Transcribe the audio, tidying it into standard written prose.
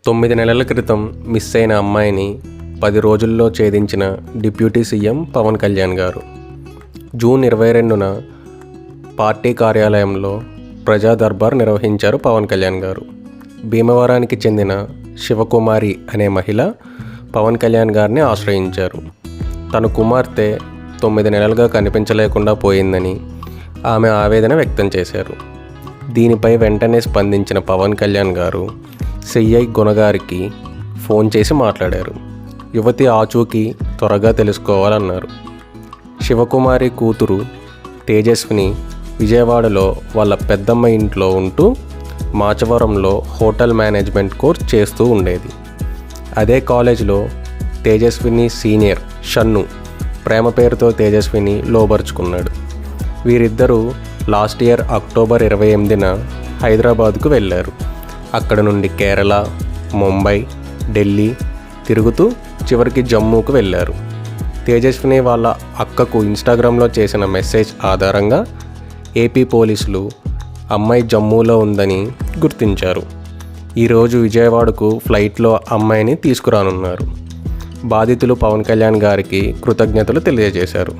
9 నెలల క్రితం మిస్ అయిన అమ్మాయిని 10 రోజుల్లో ఛేదించిన డిప్యూటీ సీఎం పవన్ కళ్యాణ్ గారు. జూన్ 22న పార్టీ కార్యాలయంలో ప్రజా దర్బార్ నిర్వహించారు పవన్ కళ్యాణ్ గారు. భీమవరానికి చెందిన శివకుమారి అనే మహిళ పవన్ కళ్యాణ్ గారిని ఆశ్రయించారు. తన కుమార్తె 9 నెలలుగా కనిపించలేకుండా పోయిందని ఆమె ఆవేదన వ్యక్తం చేశారు. దీనిపై వెంటనే స్పందించిన పవన్ కళ్యాణ్ గారు సిఐ గుణగారికి ఫోన్ చేసి మాట్లాడారు. యువతి ఆచూకీ త్వరగా తెలుసుకోవాలన్నారు. శివకుమారి కూతురు తేజస్విని విజయవాడలో వాళ్ళ పెద్దమ్మ ఇంట్లో ఉంటూ మాచవరంలో హోటల్ మేనేజ్మెంట్ కోర్స్ చేస్తూ ఉండేది. అదే కాలేజీలో తేజస్విని సీనియర్ షన్ను ప్రేమ పేరుతో తేజస్విని లోబరుచుకున్నాడు. వీరిద్దరూ లాస్ట్ ఇయర్ అక్టోబర్ 28న హైదరాబాద్కు వెళ్ళారు. అక్కడ నుండి కేరళ, ముంబై, ఢిల్లీ తిరుగుతూ చివరికి జమ్మూకు వెళ్ళారు. తేజస్విని వాళ్ళ అక్కకు ఇన్స్టాగ్రామ్లో చేసిన మెసేజ్ ఆధారంగా ఏపీ పోలీసులు అమ్మాయి జమ్మూలో ఉందని గుర్తించారు. ఈరోజు విజయవాడకు ఫ్లైట్లో అమ్మాయిని తీసుకురానున్నారు. బాధితులు పవన్ కళ్యాణ్ గారికి కృతజ్ఞతలు తెలియజేశారు.